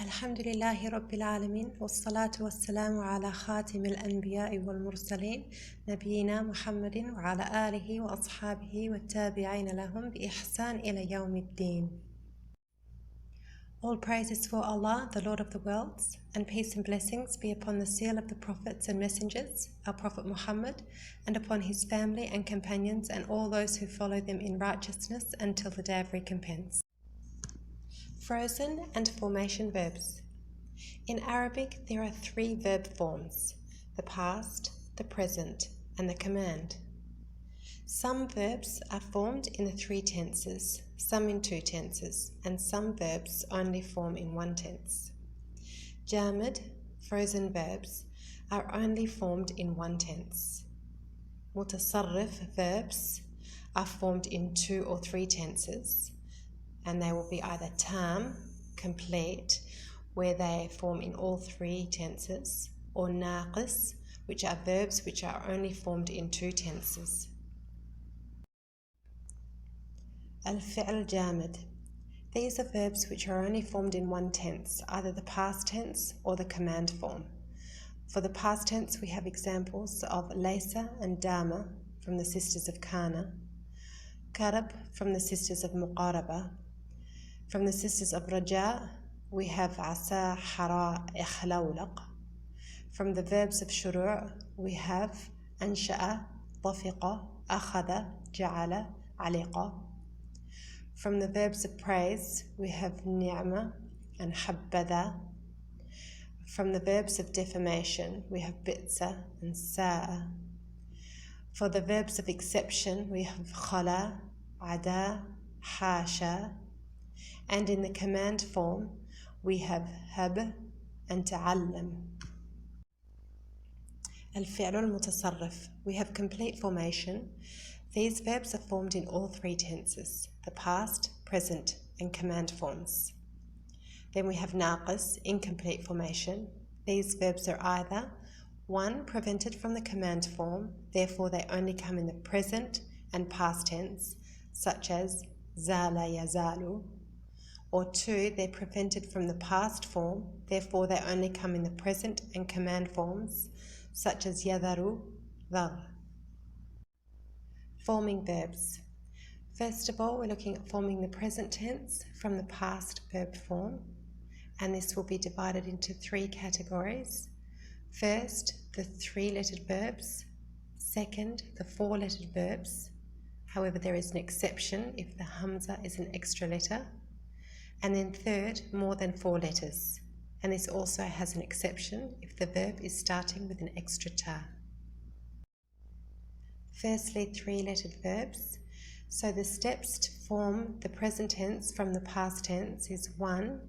الحمد لله رب العالمين والصلاة والسلام على خاتم الأنبياء والمرسلين نبينا محمد وعلى آله وأصحابه والتابعين لهم بإحسان إلى يوم الدين. All praises for Allah, the Lord of the worlds, and peace and blessings be upon the seal of the prophets and messengers, our Prophet Muhammad, and upon his family and companions and all those who follow them in righteousness until the day of recompense. Frozen and formation verbs. In Arabic, there are three verb forms: the past, the present, and the command. Some verbs are formed in the three tenses, some in two tenses, and some verbs only form in one tense. Jamid, frozen verbs, are only formed in one tense. Mutasarrif verbs are formed in two or three tenses, and they will be either tam, complete, where they form in all three tenses, or naqis, which are verbs which are only formed in two tenses. Al-fi'l jamid. These are verbs which are only formed in one tense, either the past tense or the command form. For the past tense, we have examples of laysa and dama from the sisters of Kana, karab from the sisters of Muqaraba. From the sisters of Raja, we have asa, hara, ikhlawlaq. From the verbs of shuru', we have ansha'a, tafiqa, akhada, ja'ala, aliqa. From the verbs of praise, we have ni'ma and habbada. From the verbs of defamation, we have bitsa and sa'a. For the verbs of exception, we have khala, ada, hasha. And in the command form, we have hab and ta'allam. Al-fi'l al-mutasarrif. We have complete formation. These verbs are formed in all three tenses, the past, present, and command forms. Then we have naqis, incomplete formation. These verbs are either 1. Prevented from the command form, therefore they only come in the present and past tense, such as zala yazalu. Or 2, they're prevented from the past form, therefore they only come in the present and command forms, such as yadharu, dhar. Forming verbs. First of all, we're looking at forming the present tense from the past verb form, and this will be divided into three categories. First, the three-lettered verbs. Second, the four-lettered verbs. However, there is an exception if the hamza is an extra letter. And then third, more than 4 letters. And this also has an exception if the verb is starting with an extra ta. Firstly, three-lettered verbs. So the steps to form the present tense from the past tense is 1.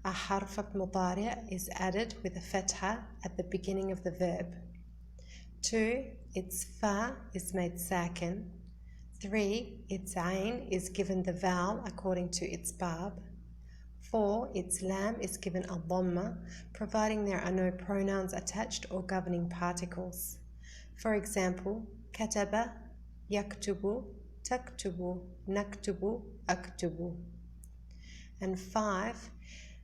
A harf of mudari' is added with a fatha at the beginning of the verb. 2. Its fa is made sakin. 3. Its ayn is given the vowel according to its bab. 4. Its lam is given a dhamma, providing there are no pronouns attached or governing particles. For example, kataba, yaktubu, taktubu, naktubu, aktubu. And 5.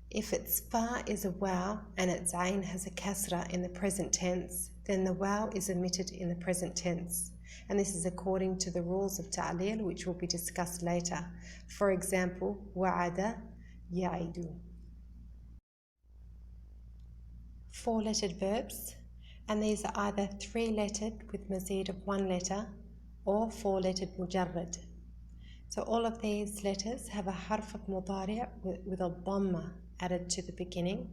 If its fa is a waw and its ayn has a kasra in the present tense, then the waw is omitted in the present tense. And this is according to the rules of ta'lil, which will be discussed later. For example, wa'ada, ya'idu. Four-lettered verbs, and these are either three-lettered with mazid of one letter or four-lettered mujarrad. So all of these letters have a harf of mudari' with a dhamma added to the beginning,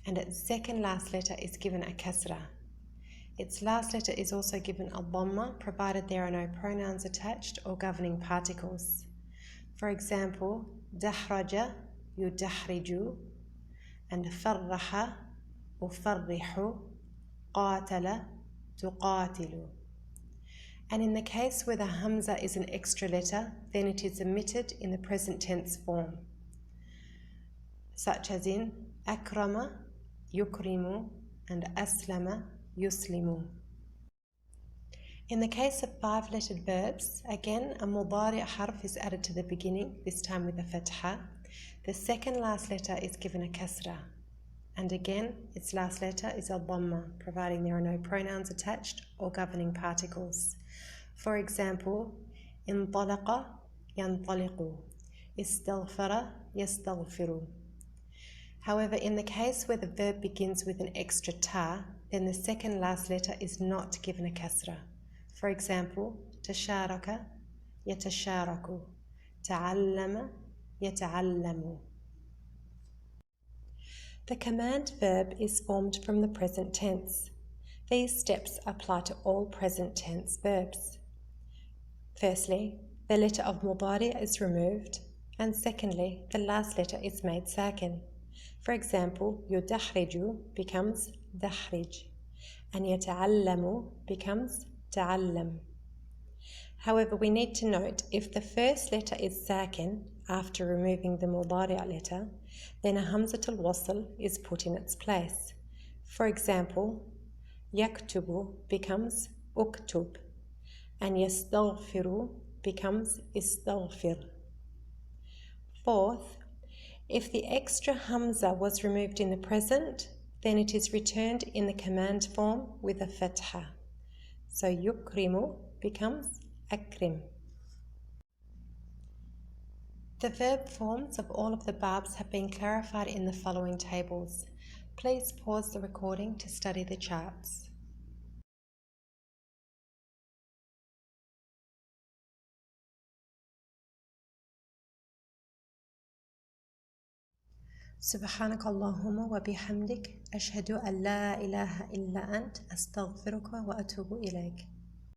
and its second last letter is given a kasra. Its last letter is also given a dhamma, provided there are no pronouns attached or governing particles. For example, dahraja, yudahriju, and farraha, ufarrihu, qatala, tuqatilu. And in the case where the hamza is an extra letter, then it is omitted in the present tense form, such as in akrama, yukrimu, and aslama, yuslimu. In the case of five-lettered verbs, again a mudari' harf is added to the beginning, this time with a fatha. The second last letter is given a kasra. and again its last letter is a dhamma, providing there are no pronouns attached or governing particles. For example, انطلق ينطلق, استغفر يستغفر. However, in the case where the verb begins with an extra ta, then the second last letter is not given a kasra. For example, تشارك يتشارك, تعلم يتعلم. The command verb is formed from the present tense. These steps apply to all present tense verbs. Firstly, the letter of mudari is removed, and secondly, the last letter is made sakin. For example, yudahriju becomes dahrij, and yata'allamu becomes ta'allam. However, we need to note if the first letter is sakin after removing the mudari' letter, then a hamzatul wasl is put in its place. For example, yaktubu becomes uktub, and yastaghfiru becomes istaghfir. Fourth, if the extra hamza was removed in the present, then it is returned in the command form with a fatha. So yukrimu becomes akrim. The verb forms of all of the verbs have been clarified in the following tables. Please pause the recording to study the charts. سبحانك اللهم وبحمدك أشهد أن لا إله إلا أنت أستغفرك وأتوب إليك.